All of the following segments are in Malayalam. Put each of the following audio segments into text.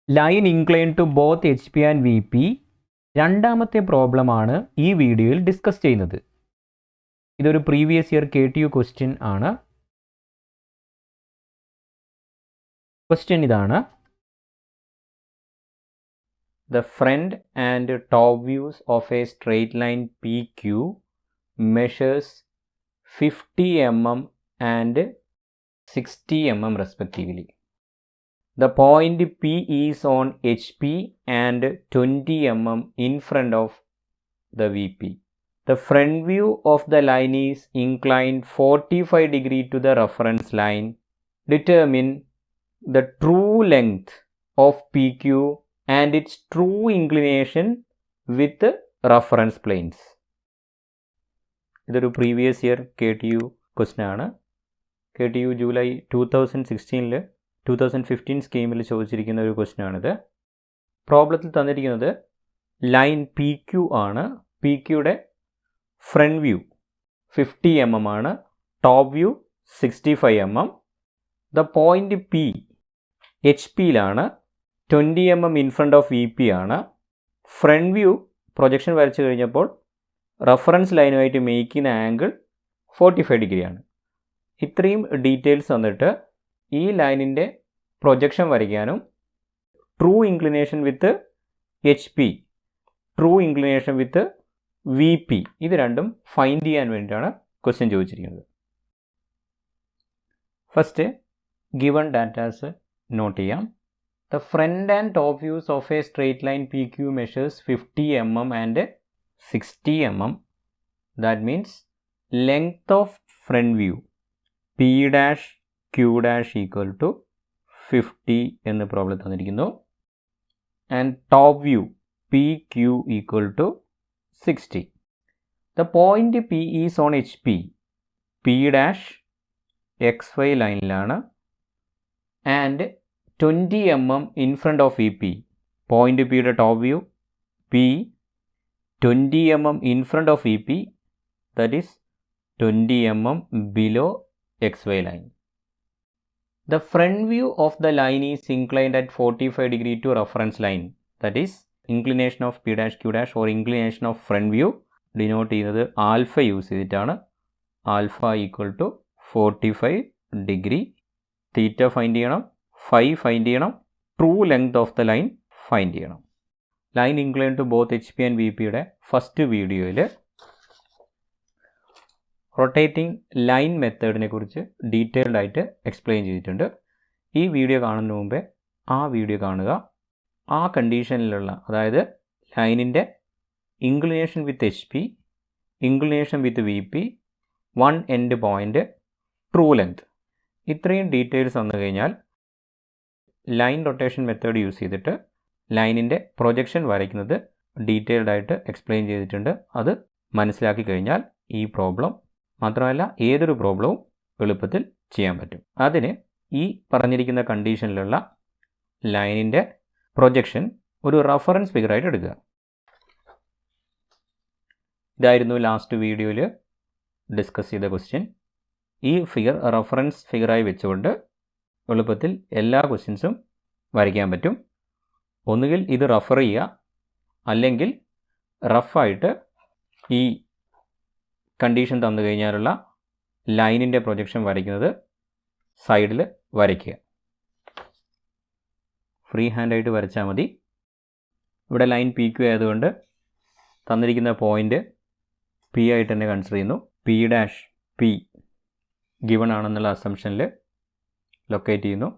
Line inclined to both H P and V P രണ്ടാമത്തെ പ്രോബ്ലമാണ് ഈ വീഡിയോയിൽ ഡിസ്കസ് ചെയ്യുന്നത്. ഇതൊരു പ്രീവിയസ് ഇയർ KTU ക്വസ്റ്റ്യൻ ആണ്. ക്വസ്റ്റ്യൻ ഇതാണ്: The front and top views of a straight line PQ measures 50 mm and 60 mm respectively. The point P is on HP and 20 mm in front of the VP. The front view of the line is inclined 45 degree to the reference line. Determine the true length of PQ and its true inclination with the reference planes. ഇതൊരു പ്രീവിയസ് ഇയർ KTU ക്വസ്റ്റ്യൻ ആണ്. KTU ജൂലൈ 2015 സ്കീമിൽ ചോദിച്ചിരിക്കുന്ന ഒരു ക്വസ്റ്റ്യൻ ആണിത്. പ്രോബ്ലത്തിൽ തന്നിരിക്കുന്നത് ലൈൻ PQ ആണ്. PQയുടെ ഫ്രണ്ട് വ്യൂ 50 mm ആണ്, top view 65 mm. The point P HP-യിലാണ്, 20 mm in front of VP ആണ്. ഫ്രണ്ട് വ്യൂ പ്രൊജക്ഷൻ വരച്ചു കഴിഞ്ഞപ്പോൾ റെഫറൻസ് ലൈനുമായിട്ട് മേക്ക് ചെയ്യുന്ന ആംഗിൾ 45 ഡിഗ്രിയാണ്. ഇത്രയും ഡീറ്റെയിൽസ് തന്നിട്ട് ഈ ലൈനിൻ്റെ പ്രൊജക്ഷൻ വരയ്ക്കാനും true inclination with HP, true inclination with VP, ഇത് രണ്ടും ഫൈൻഡ് ചെയ്യാൻ വേണ്ടിയിട്ടാണ് ക്വസ്റ്റ്യൻ ചോദിച്ചിരിക്കുന്നത്. ഫസ്റ്റ് ഗിവൺ ഡാറ്റാസ് നോട്ട് ചെയ്യാം. The front and top views of A straight line PQ measures 50 mm and 60 mm. That means length of front view P'Q' equal to 50 എന്ന് പ്രോബ്ലം തന്നിരിക്കുന്നു. And top view PQ equal to 60. The point P is on HP. P' XY ലൈനിലാണ് and 20 mm in front of VP. Point Pയുടെ top view P 20 mm in front of VP, that is 20 mm below XY line. The front view of the line is inclined at 45 degree to reference line, that is inclination of P'Q' or inclination of front view denote ചെയ്യുന്നത് ആൽഫ യൂസ് ചെയ്തിട്ടാണ്. Alpha equal to 45 degree. Theta find ചെയ്യണം, ഫൈ ഫൈൻഡ് ചെയ്യണം, true length of the line find ചെയ്യണം. Line inclined to both HP and VPയുടെ ഫസ്റ്റ് വീഡിയോയിൽ റൊട്ടേറ്റിംഗ് ലൈൻ മെത്തേഡിനെ കുറിച്ച് ഡീറ്റെയിൽഡ് ആയിട്ട് എക്സ്പ്ലെയിൻ ചെയ്തിട്ടുണ്ട്. ഈ വീഡിയോ കാണുന്നതിന് മുമ്പേ ആ വീഡിയോ കാണുക. ആ കണ്ടീഷനിലുള്ള, അതായത് ലൈനിൻ്റെ inclination with HP, inclination with VP, one end point, true length, ഇത്രയും ഡീറ്റെയിൽസ് വന്നു കഴിഞ്ഞാൽ ലൈൻ റൊട്ടേഷൻ മെത്തേഡ് യൂസ് ചെയ്തിട്ട് ലൈനിൻ്റെ പ്രൊജക്ഷൻ വരയ്ക്കുന്നത് ഡീറ്റെയിൽഡ് ആയിട്ട് എക്സ്പ്ലെയിൻ ചെയ്തിട്ടുണ്ട്. അത് മനസ്സിലാക്കി കഴിഞ്ഞാൽ ഈ പ്രോബ്ലം മാത്രമല്ല ഏതൊരു പ്രോബ്ലവും എളുപ്പത്തിൽ ചെയ്യാൻ പറ്റും. അതിന് ഈ പറഞ്ഞിരിക്കുന്ന കണ്ടീഷനിലുള്ള ലൈനിൻ്റെ പ്രൊജക്ഷൻ ഒരു റഫറൻസ് ഫിഗറായിട്ട് എടുക്കുക. ഇതായിരുന്നു ലാസ്റ്റ് വീഡിയോയിൽ ഡിസ്കസ് ചെയ്ത ക്വസ്റ്റ്യൻ. ഈ ഫിഗർ റഫറൻസ് ഫിഗറായി വെച്ചുകൊണ്ട് എളുപ്പത്തിൽ എല്ലാ ക്വസ്റ്റ്യൻസും വരയ്ക്കാൻ പറ്റും. ഒന്നുകിൽ ഇത് റഫർ ചെയ്യുക, അല്ലെങ്കിൽ റഫായിട്ട് ഈ കണ്ടീഷൻ തന്നു കഴിഞ്ഞാലുള്ള ലൈനിൻ്റെ പ്രൊജക്ഷൻ വരയ്ക്കുന്നത് സൈഡിൽ വരയ്ക്കുക. ഫ്രീ ഹാൻഡായിട്ട് വരച്ചാൽ മതി. ഇവിടെ ലൈൻ PQ ആയതുകൊണ്ട് തന്നിരിക്കുന്ന പോയിൻ്റ് P ആയിട്ട് തന്നെ കൺസിഡർ ചെയ്യുന്നു. P' ഗിവൺ ആണെന്നുള്ള അസംഷനിൽ ലൊക്കേറ്റ് ചെയ്യുന്നു.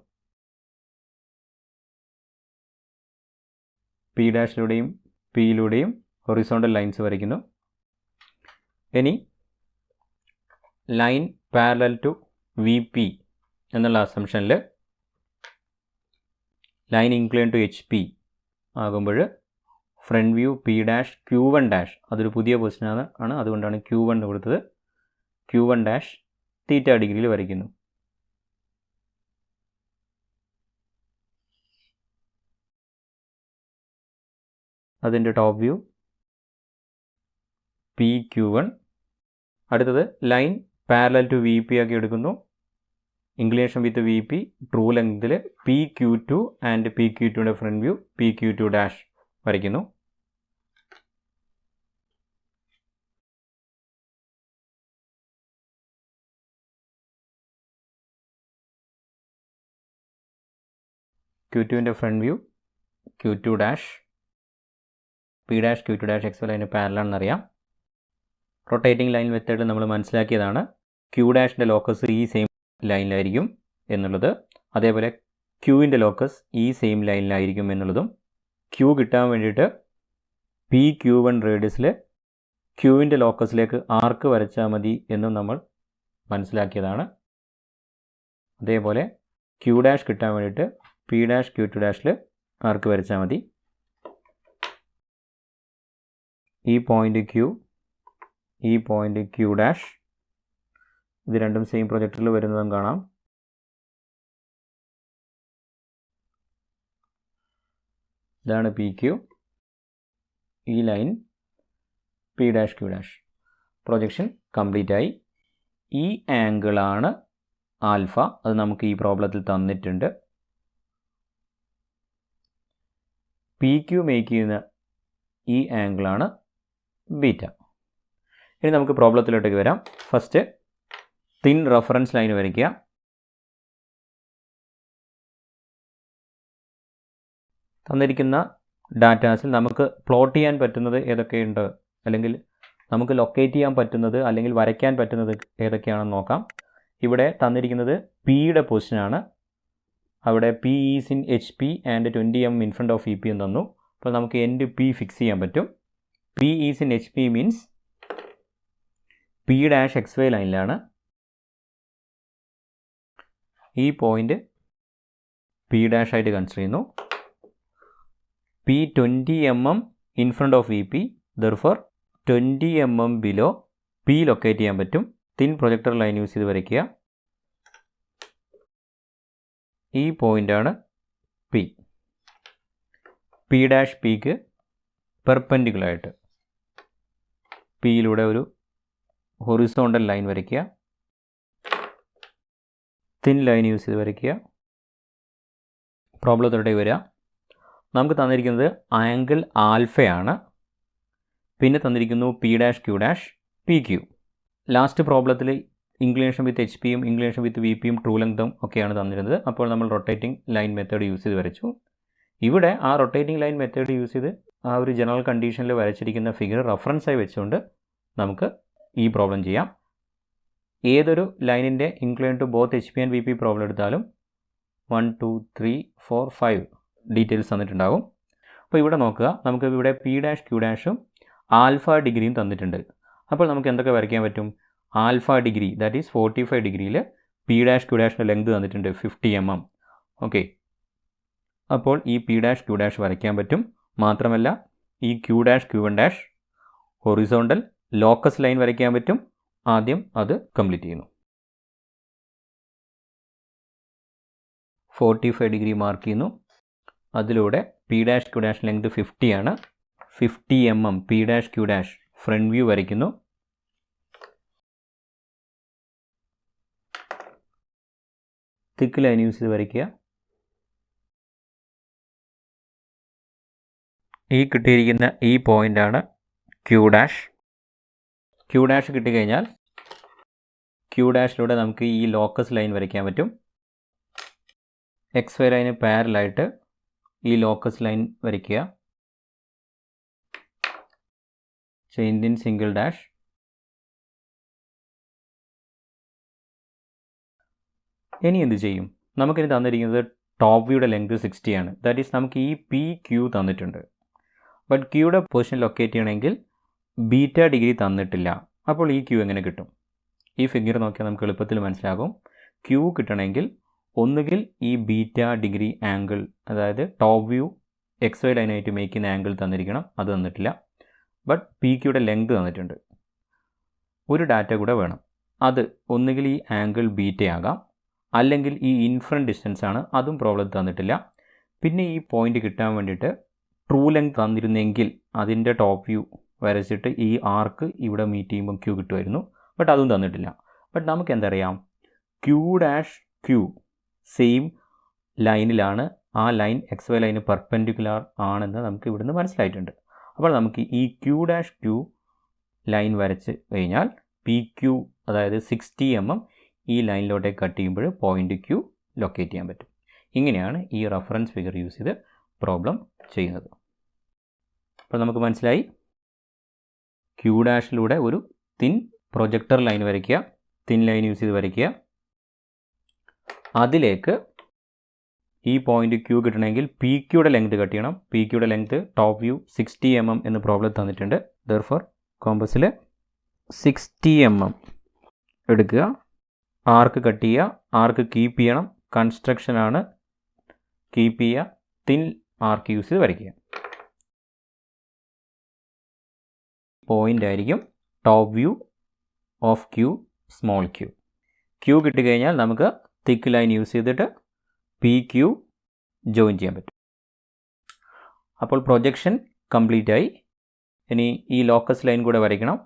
P'-ലൂടെയും Pയിലൂടെയും ഹൊറിസോണ്ടൽ ലൈൻസ് വരയ്ക്കുന്നു. ഇനി ലൈൻ പാരലൽ ടു VP എന്നുള്ള അസംഷനിൽ ലൈൻ ഇൻക്ലൈൻ ടു HP ആകുമ്പോൾ ഫ്രണ്ട് വ്യൂ P'Q1' അതൊരു പുതിയ പൊസിഷൻ ആണ്, അതുകൊണ്ടാണ് Q1 കൊടുത്തത്. Q1' തീറ്റ ഡിഗ്രിയിൽ വരയ്ക്കുന്നു. അതിൻ്റെ ടോപ്പ് വ്യൂ PQ1. അടുത്തത് ലൈൻ പാരലൽ ടു VP ആക്കി എടുക്കുന്നു. Inclination with V P true ലെങ്തിൽ PQ2 ആൻഡ് PQ2യുടെ ഫ്രണ്ട് വ്യൂ PQ2 ഡാഷ് വരയ്ക്കുന്നു. Q2ൻ്റെ front view Q2 dash P dash Q2 dash X ലൈന് പാരലാണെന്നറിയാം. റൊട്ടേറ്റിംഗ് ലൈൻ മെത്തേഡ് നമ്മൾ മനസ്സിലാക്കിയതാണ്. Q ഡാഷിൻ്റെ ലോക്കസ് ഈ സെയിം ലൈനിലായിരിക്കും എന്നുള്ളത്, അതേപോലെ Qൻ്റെ ലോക്കസ് ഈ സെയിം ലൈനിലായിരിക്കും എന്നുള്ളതും, Q കിട്ടാൻ വേണ്ടിയിട്ട് PQ1 റേഡിയസിൽ Qൻ്റെ ലോക്കസിലേക്ക് ആർക്ക് വരച്ചാൽ മതി എന്നും നമ്മൾ മനസ്സിലാക്കിയതാണ്. അതേപോലെ Q ഡാഷ് കിട്ടാൻ വേണ്ടിയിട്ട് P ഡാഷ് Q2 ഡാഷിൽ ആർക്ക് വരച്ചാൽ മതി. ഈ പോയിൻ്റ് Q, ഈ പോയിൻ്റ് Q ഡാഷ്, ഇത് രണ്ടും സെയിം പ്രൊജക്ടറിൽ വരുന്നതും കാണാം. ഇതാണ് PQ, ഈ line P dash Q dash. Projection complete ആയി. ഈ ആംഗിളാണ് ആൽഫ, അത് നമുക്ക് ഈ പ്രോബ്ലത്തിൽ തന്നിട്ടുണ്ട്. PQ മേക്ക് ചെയ്യുന്ന ഈ ആംഗിളാണ് ബീറ്റ. ഇനി നമുക്ക് പ്രോബ്ലത്തിലോട്ടേക്ക് വരാം. ഫസ്റ്റ് തിൻ റെഫറൻസ് ലൈൻ വരയ്ക്കുക. തന്നിരിക്കുന്ന ഡാറ്റാസിൽ നമുക്ക് പ്ലോട്ട് ചെയ്യാൻ പറ്റുന്നത് ഏതൊക്കെയുണ്ട്, അല്ലെങ്കിൽ നമുക്ക് ലൊക്കേറ്റ് ചെയ്യാൻ പറ്റുന്നത് അല്ലെങ്കിൽ വരയ്ക്കാൻ പറ്റുന്നത് ഏതൊക്കെയാണെന്ന് നോക്കാം. ഇവിടെ തന്നിരിക്കുന്നത് പിയുടെ പൊസിഷനാണ്. അവിടെ P is in HP and 20 mm in front of EP എന്ന് തന്നു. അപ്പോൾ നമുക്ക് എൻഡ് P ഫിക്സ് ചെയ്യാൻ പറ്റും. P is in HP means P dash XY ലൈനിലാണ്. ഈ പോയിൻ്റ് P ഡാഷ് ആയിട്ട് കൺസിഡർ ചെയ്യുന്നു. P 20 mm in front of EP, therefore 20 mm below P locate ചെയ്യാൻ പറ്റും. തിൻ പ്രൊജക്ടർ ലൈൻ യൂസ് ചെയ്ത് വരയ്ക്കുക. ഈ പോയിൻ്റാണ് P. P ഡാഷ് Pക്ക് പെർപെൻഡിക്കുലറായിട്ട് Pയിലൂടെ ഒരു ഹൊറിസോണ്ടൽ ലൈൻ വരയ്ക്കുക. തിൻ ലൈൻ യൂസ് ചെയ്ത് വരയ്ക്കുക. പ്രോബ്ലത്തോടെ വരിക. നമുക്ക് തന്നിരിക്കുന്നത് ആംഗിൾ ആൽഫയാണ്. പിന്നെ തന്നിരിക്കുന്നു P dash Q dash PQ. Last പ്രോബ്ലത്തിൽ ഇൻക്ലിനേഷൻ വിത്ത് HPയും ഇൻക്ലിനേഷൻ വിത്ത് VPയും ട്രൂ ലെങ്തും ഒക്കെയാണ് തന്നിരുന്നത്. അപ്പോൾ നമ്മൾ റൊട്ടേറ്റിംഗ് ലൈൻ മെത്തേഡ് യൂസ് ചെയ്ത് വരച്ചു. ഇവിടെ ആ റൊട്ടേറ്റിംഗ് ലൈൻ മെത്തേഡ് യൂസ് ചെയ്ത് ആ ഒരു ജനറൽ കണ്ടീഷനിൽ വരച്ചിരിക്കുന്ന ഫിഗർ റെഫറൻസായി വെച്ചുകൊണ്ട് നമുക്ക് ഈ പ്രോബ്ലം ചെയ്യാം. ഏതൊരു ലൈനിൻ്റെ incline to both HP and VP problem എടുത്താലും 1, 2, 3, 4, 5 ഡീറ്റെയിൽസ് തന്നിട്ടുണ്ടാകും. അപ്പോൾ ഇവിടെ നോക്കുക, നമുക്ക് ഇവിടെ P ഡാഷ് Q ഡാഷും ആൽഫ ഡിഗ്രിയും തന്നിട്ടുണ്ട്. അപ്പോൾ നമുക്ക് എന്തൊക്കെ വരയ്ക്കാൻ പറ്റും? ആൽഫ ഡിഗ്രി, ദാറ്റ് ഈസ് 45 ഡിഗ്രിയിൽ P ഡാഷ് Q ഡാഷിൻ്റെ ലെങ്ത് തന്നിട്ടുണ്ട് 50 mm. ഓക്കെ, അപ്പോൾ ഈ P ഡാഷ് Q ഡാഷ് വരയ്ക്കാൻ പറ്റും. മാത്രമല്ല ഈ Q dash Q1 dash horizontal locus line വരയ്ക്കാൻ പറ്റും. ആദ്യം അത് കംപ്ലീറ്റ് ചെയ്യുന്നു. 45 ഡിഗ്രി മാർക്ക് ചെയ്യുന്നു. അതിലൂടെ P dash Q dash length 50 ആണ്. 50 mm P dash Q dash front view വരയ്ക്കുന്നു. തിക്ക് ലൈൻ യൂസ് ചെയ്ത് വരയ്ക്കുക. ഈ കിട്ടിയിരിക്കുന്ന ഈ പോയിൻ്റാണ് Q ഡാഷ്. Q ഡാഷ് കിട്ടിക്കഴിഞ്ഞാൽ Q ഡാഷിലൂടെ നമുക്ക് ഈ ലോക്കസ് ലൈൻ വരയ്ക്കാൻ പറ്റും. XY ലൈന് പാരലായിട്ട് ഈ ലോക്കസ് ലൈൻ വരയ്ക്കുക. Chain thin single dash. ഇനി എന്ത് ചെയ്യും? നമുക്കിനി തന്നിരിക്കുന്നത് ടോപ്പ് വ്യൂയുടെ ലെങ്ത് 60 ആണ്. ദാറ്റ് ഈസ് നമുക്ക് ഈ PQ തന്നിട്ടുണ്ട്. ബട്ട് Qയുടെ പൊസിഷൻ ലൊക്കേറ്റ് ചെയ്യണമെങ്കിൽ ബീറ്റ ഡിഗ്രി തന്നിട്ടില്ല. അപ്പോൾ ഈ Q എങ്ങനെ കിട്ടും? ഈ ഫിഗർ നോക്കിയാൽ നമുക്ക് എളുപ്പത്തിൽ മനസ്സിലാകും. Q കിട്ടണമെങ്കിൽ ഒന്നുകിൽ ഈ ബീറ്റ ഡിഗ്രി ആംഗിൾ, അതായത് ടോപ്പ് വ്യൂ XY ലൈനായിട്ട് മേക്ക് ചെയ്യുന്ന ആംഗിൾ തന്നിരിക്കണം. അത് തന്നിട്ടില്ല. ബട്ട് PQയുടെ ലെങ്ത് തന്നിട്ടുണ്ട്. ഒരു ഡാറ്റ കൂടെ വേണം. അത് ഒന്നുകിൽ ഈ ആംഗിൾ ബീറ്റയാകാം, അല്ലെങ്കിൽ ഈ ഇൻഫ്രണ്ട് ഡിസ്റ്റൻസ് ആണ്. അതും പ്രോബ്ലം തന്നിട്ടില്ല. പിന്നെ ഈ പോയിൻ്റ് കിട്ടാൻ വേണ്ടിയിട്ട് ട്രൂ ലെങ്ത് തന്നിരുന്നെങ്കിൽ അതിൻ്റെ ടോപ്പ് വ്യൂ വരച്ചിട്ട് ഈ ആർക്ക് ഇവിടെ മീറ്റ് ചെയ്യുമ്പം Q കിട്ടുമായിരുന്നു. ബട്ട് അതും തന്നിട്ടില്ല. ബട്ട് നമുക്ക് എന്തറിയാം? Q ഡാഷ് ക്യൂ സെയിം ലൈനിലാണ്, ആ ലൈൻ എക്സ് വൈ ലൈന് പെർപെൻഡിക്കുലർ ആണെന്ന് നമുക്ക് ഇവിടുന്ന് മനസ്സിലായിട്ടുണ്ട്. അപ്പോൾ നമുക്ക് ഈ ക്യൂ ഡാഷ് ക്യൂ ലൈൻ വരച്ച് കഴിഞ്ഞാൽ പി ക്യൂ അതായത് 60 mm ഈ ലൈനിലോട്ടേക്ക് കട്ട് ചെയ്യുമ്പോൾ പോയിൻ്റ് ക്യൂ ലൊക്കേറ്റ് ചെയ്യാൻ പറ്റും. ഇങ്ങനെയാണ് ഈ റെഫറൻസ് ഫിഗർ യൂസ് ചെയ്ത് പ്രോബ്ലം ചെയ്യുന്നത്. അപ്പോൾ നമുക്ക് മനസ്സിലായി, ക്യൂ ഡാഷിലൂടെ ഒരു തിൻ പ്രൊജക്ടർ ലൈൻ വരയ്ക്കുക, തിൻ ലൈൻ യൂസ് ചെയ്ത് വരയ്ക്കുക, അതിലേക്ക് ഈ പോയിൻ്റ് ക്യൂ കിട്ടണമെങ്കിൽ പി ക്യൂയുടെ ലെങ്ത് കട്ട് ചെയ്യണം. പി ക്യൂയുടെ ലെങ്ത് ടോപ്പ് വ്യൂ 60 mm എന്ന് പ്രോബ്ലം തന്നിട്ടുണ്ട്. ദെർഫോർ കോമ്പസിൽ 60 mm എടുക്കുക, ആർക്ക് കട്ട് ചെയ്യുക, ആർക്ക് കീപ്പ് ചെയ്യണം, കൺസ്ട്രക്ഷനാണ്, കീപ്പ് ചെയ്യുക, തിൻ ആർക്ക് യൂസ് ചെയ്ത് വരയ്ക്കുക. പോയിൻ്റ് ആയിരിക്കും top view of Q small Q. Q കിട്ടിക്കഴിഞ്ഞാൽ നമുക്ക് തിക്ക് ലൈൻ യൂസ് ചെയ്തിട്ട് പി ക്യൂ ജോയിൻ ചെയ്യാൻ പറ്റും. അപ്പോൾ പ്രൊജക്ഷൻ കംപ്ലീറ്റ് ആയി. ഇനി ഈ ലോക്കസ് ലൈൻ കൂടെ വരയ്ക്കണം.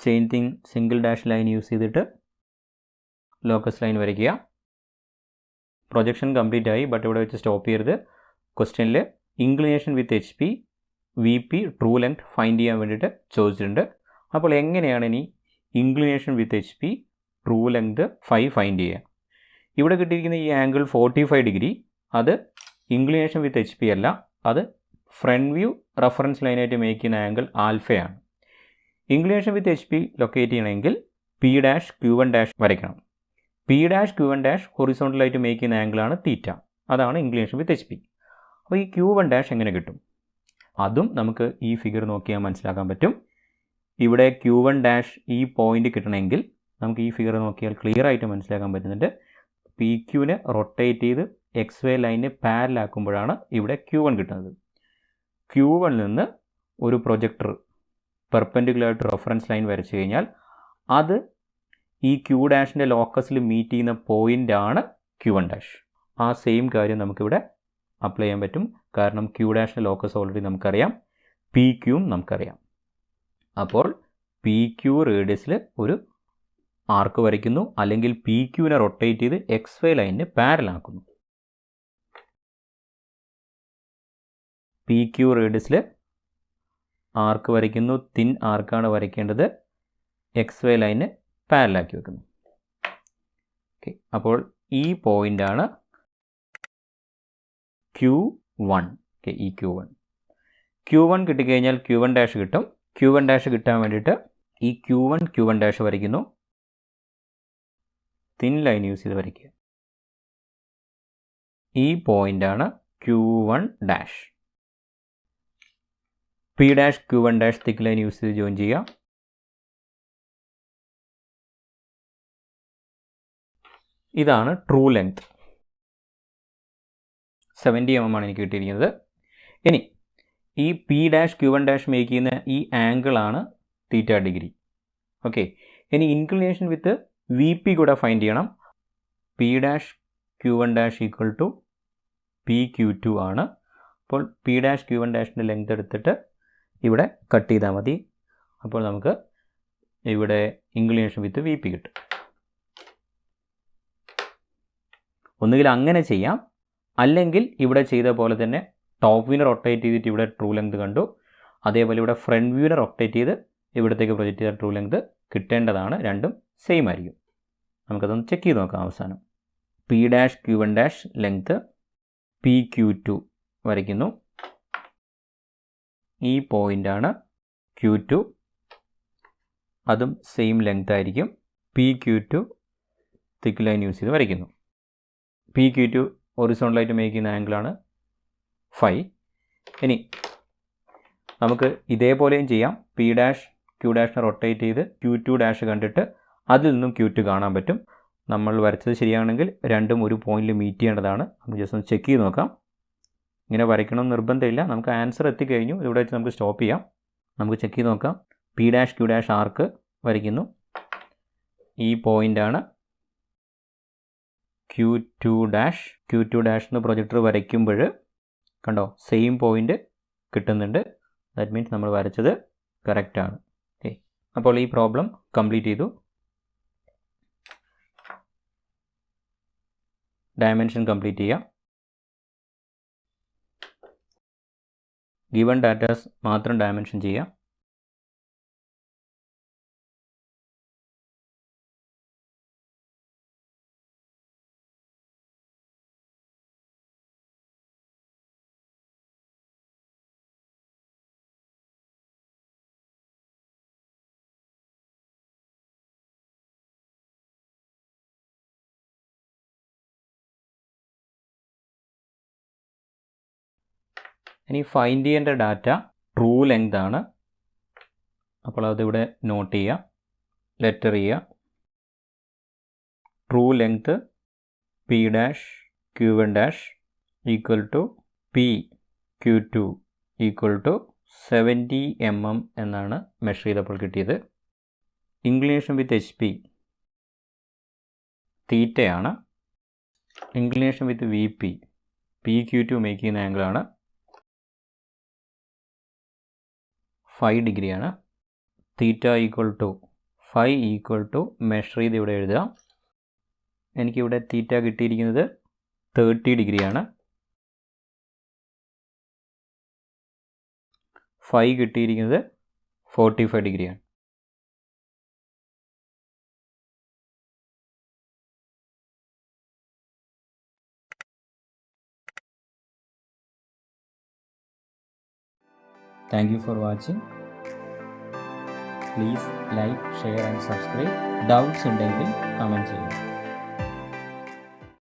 Same thing single dash line use ചെയ്തിട്ട് ലോക്കസ് ലൈൻ വരയ്ക്കുക. പ്രൊജക്ഷൻ കംപ്ലീറ്റ് ആയി, ബട്ട് ഇവിടെ വെച്ച് സ്റ്റോപ്പ് ചെയ്യരുത്. ക്വസ്റ്റ്യനിൽ inclination with H P V P true length find ചെയ്യാൻ വേണ്ടിയിട്ട് ചോദിച്ചിട്ടുണ്ട്. അപ്പോൾ എങ്ങനെയാണ് ഇനി inclination with H P true length 5 find ചെയ്യുക? ഇവിടെ കിട്ടിയിരിക്കുന്ന ഈ ആംഗിൾ 45 ഡിഗ്രി, അത് ഇൻക്ലിനേഷൻ വിത്ത് എച്ച് പി അല്ല, അത് ഫ്രണ്ട് വ്യൂ റെഫറൻസ് ലൈനായിട്ട് മേക്ക് ചെയ്യുന്ന ആംഗിൾ ആൽഫയാണ്. Inclination with H P locate ചെയ്യണമെങ്കിൽ P dash Q one dash വരയ്ക്കണം. P dash Q one dash ഹൊറിസോണ്ടലായിട്ട് മേക്ക് ചെയ്യുന്ന ആംഗിളാണ് തീറ്റ, അതാണ് ഇൻക്ലിനേഷൻ വിത്ത് എച്ച് പി. അപ്പോൾ ഈ ക്യൂ വൺ ഡാഷ് എങ്ങനെ കിട്ടും? അതും നമുക്ക് ഈ ഫിഗർ നോക്കിയാൽ മനസ്സിലാക്കാൻ പറ്റും. ഇവിടെ ക്യൂ വൺ ഡാഷ് ഈ പോയിൻ്റ് കിട്ടണമെങ്കിൽ നമുക്ക് ഈ ഫിഗർ നോക്കിയാൽ ക്ലിയർ ആയിട്ട് മനസ്സിലാക്കാൻ പറ്റുന്നുണ്ട്. പി ക്യൂവിനെ റൊട്ടേറ്റ് ചെയ്ത് എക്സ് വൈ ലൈനിന് പാരലാക്കുമ്പോഴാണ് ഇവിടെ ക്യൂ വൺ കിട്ടുന്നത്. ക്യൂ വണ്ണിൽ നിന്ന് ഒരു പ്രൊജക്ടർ പെർപെൻഡിക്കുലറായിട്ട് റെഫറൻസ് ലൈൻ വരച്ചു കഴിഞ്ഞാൽ അത് ഈ ക്യൂ ഡാഷിൻ്റെ ലോക്കസിൽ മീറ്റ് ചെയ്യുന്ന പോയിൻ്റാണ് ക്യൂ വൺ ഡാഷ്. ആ സെയിം കാര്യം നമുക്കിവിടെ അപ്ലൈ ചെയ്യാൻ പറ്റും. കാരണം ക്യൂ ഡാഷിൻ്റെ ലോക്കസ് ഓൾറെഡി നമുക്കറിയാം, പി ക്യൂവും നമുക്കറിയാം. അപ്പോൾ പി ക്യൂ റേഡിയസിൽ ഒരു ആർക്ക് വരയ്ക്കുന്നു, അല്ലെങ്കിൽ പി ക്യൂവിനെ റൊട്ടേറ്റ് ചെയ്ത് എക്സ് വൈ ലൈനിന് പാരലാക്കുന്നു. പി ക്യൂ റേഡിയസിൽ ആർക്ക് വരയ്ക്കുന്നു, തിൻ ആർക്കാണ് വരയ്ക്കേണ്ടത്, എക്സ് വൈ ലൈന് പാരലാക്കി വെക്കുന്നു. ഓക്കെ, അപ്പോൾ ഈ പോയിൻ്റാണ് ക്യൂ വൺ. ഓക്കെ, ഈ ക്യൂ വൺ. ക്യൂ വൺ കിട്ടിക്കഴിഞ്ഞാൽ ക്യൂ വൺ ഡാഷ് കിട്ടും. ക്യൂ വൺ ഡാഷ് കിട്ടാൻ വേണ്ടിയിട്ട് ഈ ക്യൂ വൺ ഡാഷ് വരയ്ക്കുന്നു, തിൻ ലൈൻ യൂസ് ചെയ്ത് വരയ്ക്കുക. ഈ പോയിൻ്റാണ് Q one dash. P dash Q one dash thick line use ചെയ്ത് ജോയിൻ ചെയ്യുക. ഇതാണ് ട്രൂ ലെങ്ത്. 70 mm ആണ് എനിക്ക് കിട്ടിയിരിക്കുന്നത്. ഇനി ഈ P dash Q one dash make ചെയ്യുന്ന ഈ ആംഗിളാണ് തീറ്റ ഡിഗ്രി. ഓക്കെ, ഇനി ഇൻക്ലിനേഷൻ വിത്ത് വി പി കൂടെ ഫൈൻഡ് ചെയ്യണം. P dash Q one dash equal to P Q two ആണ്. അപ്പോൾ പി ഡാഷ് ക്യൂ വൺ ഡാഷിൻ്റെ ലെങ്ത് എടുത്തിട്ട് ഇവിടെ കട്ട് ചെയ്താൽ മതി. അപ്പോൾ നമുക്ക് ഇവിടെ ഇൻക്ലിനേഷൻ വിത്ത് വി പി കിട്ടും. ഒന്നുകിൽ അങ്ങനെ ചെയ്യാം, അല്ലെങ്കിൽ ഇവിടെ ചെയ്ത പോലെ തന്നെ ടോപ്പ് വ്യൂവിനെ റൊട്ടേറ്റ് ചെയ്തിട്ട് ഇവിടെ ട്രൂ ലെങ്ത് കണ്ടു, അതേപോലെ ഇവിടെ ഫ്രണ്ട് വ്യൂവിനെ റൊട്ടേറ്റ് ചെയ്ത് ഇവിടത്തേക്ക് പ്രൊജക്റ്റ് ചെയ്ത ട്രൂ ലെങ്ത് കിട്ടേണ്ടതാണ്. രണ്ടും സെയിം ആയിരിക്കും. നമുക്കതൊന്ന് ചെക്ക് ചെയ്ത് നോക്കാം. അവസാനം P dash Q one dash length P Q two വരയ്ക്കുന്നു. ഈ പോയിൻ്റാണ് ക്യൂ ടു, അതും സെയിം ലെങ്ത് ആയിരിക്കും. P Q two thick line use ചെയ്ത് വരയ്ക്കുന്നു. പി ക്യൂ ടു ഹൊറിസോണ്ടലായിട്ട് മേക്ക് ചെയ്യുന്ന ആംഗിളാണ് 5. ഇനി നമുക്ക് ഇതേപോലെയും ചെയ്യാം. പി ഡാഷ് ക്യൂ ഡാഷിനെ റൊട്ടേറ്റ് ചെയ്ത് ക്യൂ ടു ഡാഷ് കണ്ടിട്ട് അതിൽ നിന്നും ക്യൂ ടു കാണാൻ പറ്റും. നമ്മൾ വരച്ചത് ശരിയാണെങ്കിൽ രണ്ടും ഒരു പോയിന്റിൽ മീറ്റ് ചെയ്യേണ്ടതാണ്. നമുക്ക് ജസ്റ്റ് ഒന്ന് ചെക്ക് ചെയ്ത് നോക്കാം. ഇങ്ങനെ വരയ്ക്കണമെന്ന് നിർബന്ധമില്ല. നമുക്ക് ആൻസർ എത്തിക്കഴിഞ്ഞു, ഇവിടെ വെച്ച് നമുക്ക് സ്റ്റോപ്പ് ചെയ്യാം. നമുക്ക് ചെക്ക് ചെയ്ത് നോക്കാം. P dash Q dash arc വരയ്ക്കുന്നു. ഈ പോയിൻ്റാണ് Q two dash. Q two dash എന്ന് പ്രൊജക്ടർ വരയ്ക്കുമ്പോൾ കണ്ടോ സെയിം പോയിൻ്റ് കിട്ടുന്നുണ്ട്. ദാറ്റ് മീൻസ് നമ്മൾ വരച്ചത് കറക്റ്റാണ്. ഓക്കെ, അപ്പോൾ ഈ പ്രോബ്ലം കംപ്ലീറ്റ് ചെയ്തു. ഡയമെൻഷൻ കംപ്ലീറ്റ് ചെയ്യുക. ഗിവൺ ഡാറ്റാസ് മാത്രം ഡയമെൻഷൻ ചെയ്യുക. ഇനി ഫൈൻഡ് ചെയ്യേണ്ട ഡാറ്റ ട്രൂ ലെങ്ത് ആണ്. അപ്പോൾ അതിവിടെ നോട്ട് ചെയ്യുക, ലെറ്റർ ചെയ്യുക. True length P dash Q1 dash equal to P Q2 equal to 70 mm എന്നാണ് മെഷർ ചെയ്തപ്പോൾ കിട്ടിയത്. ഇൻക്ലിനേഷൻ വിത്ത് HP തീറ്റയാണ്. Inclination with VP PQ2 make ചെയ്യുന്ന ആംഗിളാണ് 5 ഡിഗ്രിയാണ്. Theta equal to 5 equal to measure ചെയ്ത് ഇവിടെ എഴുതുക. എനിക്കിവിടെ തീറ്റ കിട്ടിയിരിക്കുന്നത് 30 ഡിഗ്രിയാണ്. 5 കിട്ടിയിരിക്കുന്നത് 45 ഡിഗ്രിയാണ്. Thank you for watching. Please like, share and subscribe. Doubts ഉണ്ടെങ്കിൽ കമൻറ്റ് ചെയ്യുക.